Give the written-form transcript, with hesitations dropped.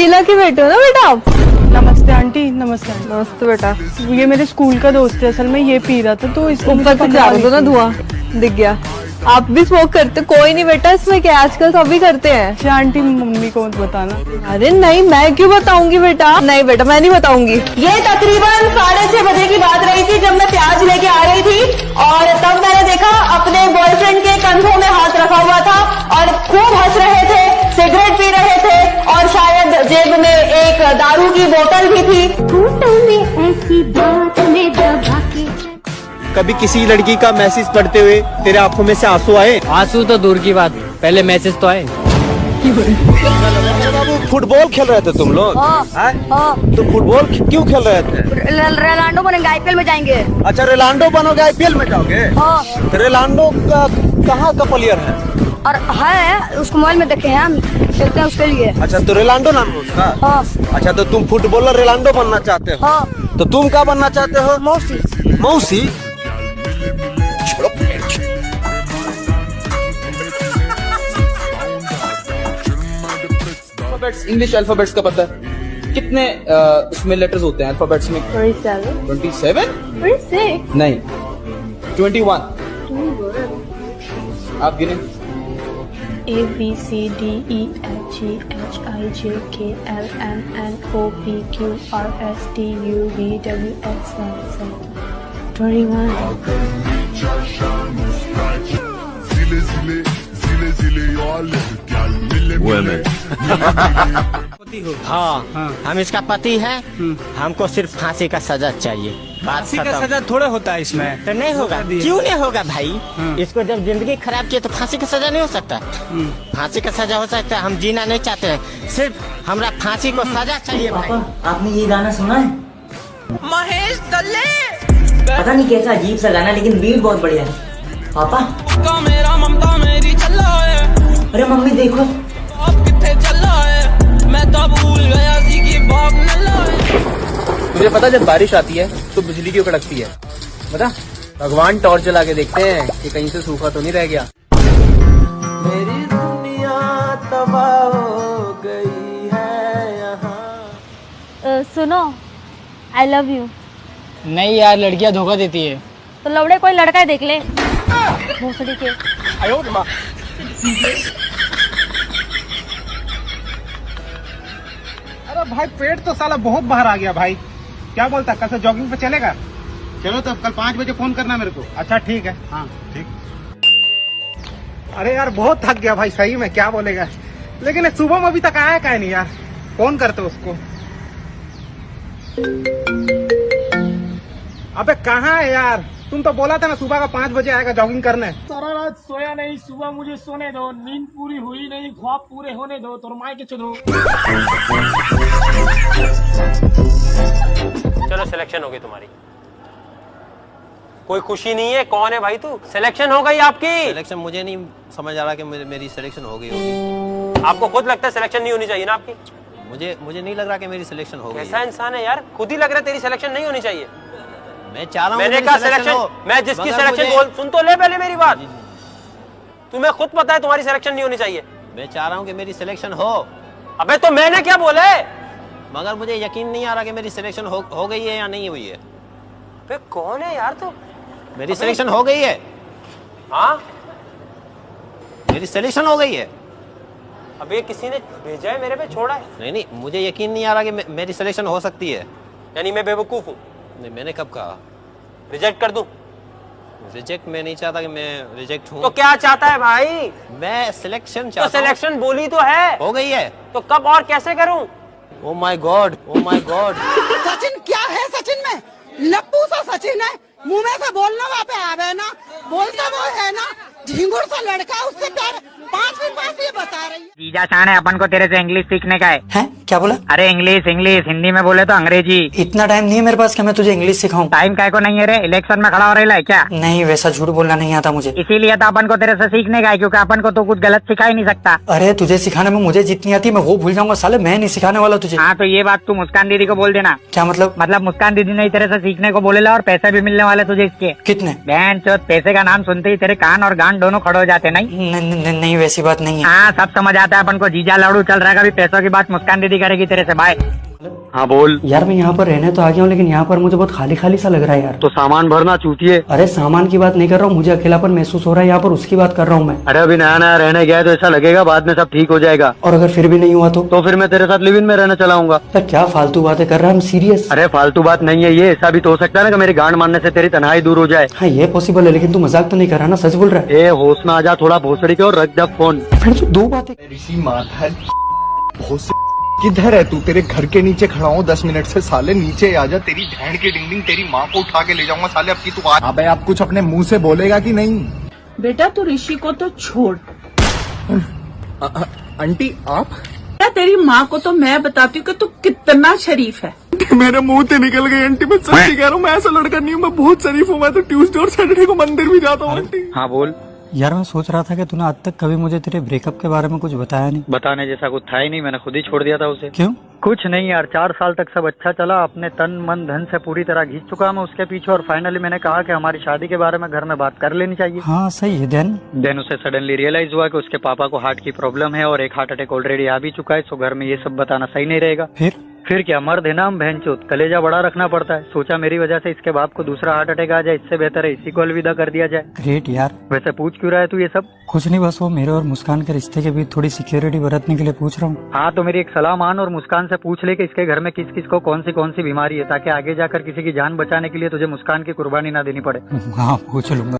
शीला की बेटे हो ना बेटा आप? नमस्ते आंटी। नमस्ते आंटी। नमस्ते बेटा। ये मेरे स्कूल का दोस्त है, असल में ये पी रहा था तो इसको ऊपर तक जा रहा था ना धुआं, दिख गया। आप भी स्मोक करते? कोई नहीं बेटा, इसमें क्या है, आजकल सभी करते हैं। अच्छा आंटी, मम्मी को मत बताना। अरे नहीं, मैं क्यों बताऊंगी बेटा? नहीं बेटा, मैं नहीं बताऊंगी। ये तकरीबन 6:30 बजे की बात रही थी जब मैं प्याज लेके आ रही थी और तब मैंने देखा अपने बॉयफ्रेंड के कंधों में हाथ रखा हुआ था और खूब हंस रहे थे, सिगरेट पी रहे थे और शायद जेब में एक दारू की बोतल भी थी। ऐसी बात में दबा के कभी किसी लड़की का मैसेज पढ़ते हुए तेरे आंखों में से आंसू आए? आंसू तो दूर की बात, पहले मैसेज तो आए। बाबू फुटबॉल खेल रहे थे तुम लोग? तो फुटबॉल क्यों खेल रहे थे? रोनाल्डो बनेंगे, आईपीएल में जाएंगे। अच्छा, रोनाल्डो बनोगे, आईपीएल में जाओगे? तो रोनाल्डो का कहाँ का प्लेयर है? और है उसको मोबाइल में देखे हैं, हम खेलते हैं उसके लिए। अच्छा, तो रोनाल्डो नाम है उसका? अच्छा, तो तुम फुटबॉलर रोनाल्डो बनना चाहते हो? तो तुम क्या बनना चाहते हो? मौसी। मौसी? इंग्लिश अल्फाबेट्स का पता है? कितने उसमें लेटर्स होते हैं अल्फाबेट्स में? 27? नहीं, 21। आप गिने। A B C D E F G H I J K L M N O P Q R S T U V W X Y Z 21। हाँ, हम इसका पति है। हमको सिर्फ फांसी का सजा चाहिए। फांसी का सजा थोड़ा होता है इसमें। तो नहीं होगा? क्यों नहीं होगा भाई? इसको जब जिंदगी खराब की तो फांसी का सजा नहीं हो सकता? फांसी का सजा हो सकता है। हम जीना नहीं चाहते हैं, सिर्फ हमरा फांसी को सजा चाहिए भाई। आपने ये गाना सुना है? महेश दल्ले। पता नहीं कैसा अजीब सा गाना, लेकिन बीट बहुत बढ़िया है। पापा, मेरा ममता मेरी चल रहा है। अरे मम्मी देखो, अब कितने चल रहा है, मैं तो भूल गया सी कि बाप नल्ला है। मुझे पता जब बारिश आती है तो बिजली क्यों कड़कती है? बता। भगवान टॉर्च जला के देखते हैं कि कहीं से सूखा तो नहीं रह गया। मेरी दुनिया तबाह हो गई है यहाँ। सुनो, आई लव यू। नहीं यार, लड़कियां धोखा देती है। तो लौड़े कोई लड़का ही देख ले भोसड़ी के। अरे भाई, पेट तो साला बहुत बाहर आ गया भाई। क्या बोलता, कल से जॉगिंग पे चलेगा? चलो तब कल 5 बजे फोन करना मेरे को। अच्छा ठीक है। हाँ ठीक। अरे यार बहुत थक गया भाई, सही में क्या बोलेगा। लेकिन सुबह में अभी तक आया क्या नहीं यार, फोन करते उसको। अबे कहाँ है यार? तुम तो बोला था ना सुबह का 5 बजे आएगा जॉगिंग करने। सारा रात सोया नहीं, सुबह मुझे सोने दो, नींद पूरी हुई नहीं, ख्वाब पूरे होने दो, तो माई के चलो। चलो, सिलेक्शन हो गई तुम्हारी। कोई खुशी नहीं है? कौन है भाई तू? सिलेक्शन हो गई आपकी। सिलेक्शन मुझे नहीं समझ आ रहा कि मेरी सिलेक्शन हो गई होगी। आपको खुद लगता है सिलेक्शन नहीं होनी चाहिए ना आपकी? मुझे नहीं लग रहा कि मेरी सिलेक्शन हो गई। ऐसा इंसान है यार, खुद ही लग रहा है तेरी सिलेक्शन नहीं होनी चाहिए। मैं चाह रहा हूँ मैंने कहा सिलेक्शन, मैं जिसकी सिलेक्शन बोल, सुन तो ले पहले मेरी बात। तुम्हें खुद पता है तुम्हारी सिलेक्शन नहीं होनी चाहिए। मैं चाह रहा हूँ कि मेरी सिलेक्शन हो। अबे तो मैंने क्या बोले? मगर मुझे यकीन नहीं आ रहा कि मेरी सिलेक्शन हो गई है या नहीं हुई है। अबे कौन है यार तू? मेरी सिलेक्शन हो गई है। हाँ, मेरी सिलेक्शन हो गई है। अबे किसी ने भेजा है मेरे पे, छोड़ा है? नहीं, मुझे यकीन नहीं आ रहा कि मेरी सिलेक्शन हो सकती है। यानी मैं बेवकूफ हूँ? नहीं, मैंने कब कहा? रिजेक्ट कर दूं? रिजेक्ट मैं नहीं चाहता कि मैं रिजेक्ट हूँ। तो क्या चाहता है भाई? मैं सिलेक्शन तो चाहता हूँ। सिलेक्शन बोली तो है। हो गई है। तो कब और कैसे करूं? Oh my God, oh my God. Sachin क्या है? सचिन में लप्पू सा सचिन है, मुंह में से बोलना वहाँ पे आवे ना, बोलता वो है ना, झिंगुर सा लड़का, उससे प्यार 5 दिन बाद ये बता रही है। जीजा शान है, अपन को तेरे से इंग्लिश सीखने का है। हैं? क्या बोला? अरे इंग्लिश, हिंदी में बोले तो अंग्रेजी। इतना टाइम नहीं है मेरे पास कि मैं तुझे इंग्लिश सिखाऊं। टाइम काय को नहीं है रे? इलेक्शन में खड़ा हो रहा है क्या? नहीं, वैसा झूठ बोलना नहीं आता मुझे। इसीलिए तो अपन को तेरे से सीखने का है, क्योंकि अपन को तो कुछ गलत सिखा ही नहीं सकता। अरे तुझे सिखाने में मुझे जितनी आती है मैं वो भूल जाऊंगा साले, मैं नहीं सिखाने वाला तुझे। हाँ, तो ये बात तू मुस्कान दीदी को बोल देना। क्या मतलब? मतलब मुस्कान दीदी ने तेरे से सीखने को बोलेला और पैसे भी मिलने वाले तुझे इसके। कितने? बहन चोद, पैसे का नाम सुनते ही तेरे कान और गांड दोनों खड़े हो जाते। नहीं नहीं वैसी बात नहीं है। हाँ सब समझ आता है अपन को, जीजा लड़ू चल रहा है, कभी पैसों की बात मुस्कान दीदी करेगी तेरे से। बाय। हाँ बोल। यार मैं यहाँ पर रहने तो आ गया हूँ, लेकिन यहाँ पर मुझे बहुत खाली खाली सा लग रहा है यार। तो सामान भरना चूतिए। अरे सामान की बात नहीं कर रहा हूँ, मुझे अकेलापन महसूस हो रहा है यहाँ पर, उसकी बात कर रहा हूँ मैं। अरे अभी नया नया रहने गया है तो ऐसा लगेगा, बाद में सब ठीक हो जाएगा। और अगर फिर भी नहीं हुआ तो फिर मैं तेरे साथ लिव इन में रहना चलाऊंगा। यार क्या फालतू बातें कर रहा है, हम सीरियस। अरे फालतू बात नहीं है ये, ऐसा भी तो हो सकता है ना कि मेरी गांड मारने से तेरी तन्हाई दूर हो जाए। हाँ ये पॉसिबल है, लेकिन तू मजाक तो नहीं कर रहा ना, सच बोल रहा है? ए होश में आ जा थोड़ा, भोसड़ी के और रख जब फोन। फिर तो दो बातें। ऋषि माधर किधर है तू? तेरे घर के नीचे खड़ा हूँ 10 मिनट से, साले नीचे आ जा। तेरी बहन की डिंग डिंग, तेरी माँ को उठा के ले जाऊंगा साले। अब की तू आ। अबे आप कुछ अपने मुंह से बोलेगा कि नहीं? बेटा तू ऋषि को तो छोड़, आंटी आप? तेरी माँ को तो मैं बताती हूँ कि तू कितना शरीफ है। मेरे मुंह से निकल गई आंटी, मैं सच्ची कह रहा हूँ, मैं ऐसा लड़का नहीं हूँ, मैं बहुत शरीफ हूँ। मैं तो ट्यूसडे और सैटरडे को मंदिर भी जाता हूँ आंटी। हाँ बोल। यार मैं सोच रहा था कि तूने आज तक कभी मुझे तेरे ब्रेकअप के बारे में कुछ बताया नहीं। बताने जैसा कुछ था ही नहीं, मैंने खुद ही छोड़ दिया था उसे। क्यों? कुछ नहीं यार, 4 साल तक सब अच्छा चला, अपने तन मन धन से पूरी तरह घिस चुका मैं उसके पीछे, और फाइनली मैंने कहा कि हमारी शादी के बारे में घर में बात कर लेनी चाहिए। हाँ सही है। देन उसे सडनली रियलाइज हुआ कि उसके पापा को हार्ट की प्रॉब्लम है और एक हार्ट अटैक ऑलरेडी आ भी चुका है, सो घर में ये सब बताना सही नहीं रहेगा। फिर क्या, मर्द है ना हम, बहनचोद, कलेजा बड़ा रखना पड़ता है। सोचा मेरी वजह से इसके बाप को दूसरा हार्ट अटैक आ जाए, इससे बेहतर है इसी को अलविदा कर दिया जाए। ग्रेट यार। वैसे पूछ क्यों रहा है तू ये सब? कुछ नहीं, बस वो मेरे और मुस्कान के रिश्ते के बीच थोड़ी सिक्योरिटी बरतने के लिए पूछ रहा हूँ। हाँ तो मेरी एक सलाह मान और मुस्कान से पूछ ले कि इसके घर में किस किस को कौन सी बीमारी है, ताकि आगे जाकर किसी की जान बचाने के लिए तुझे मुस्कान की कुर्बानी ना देनी पड़े। हाँ पूछ लूंगा।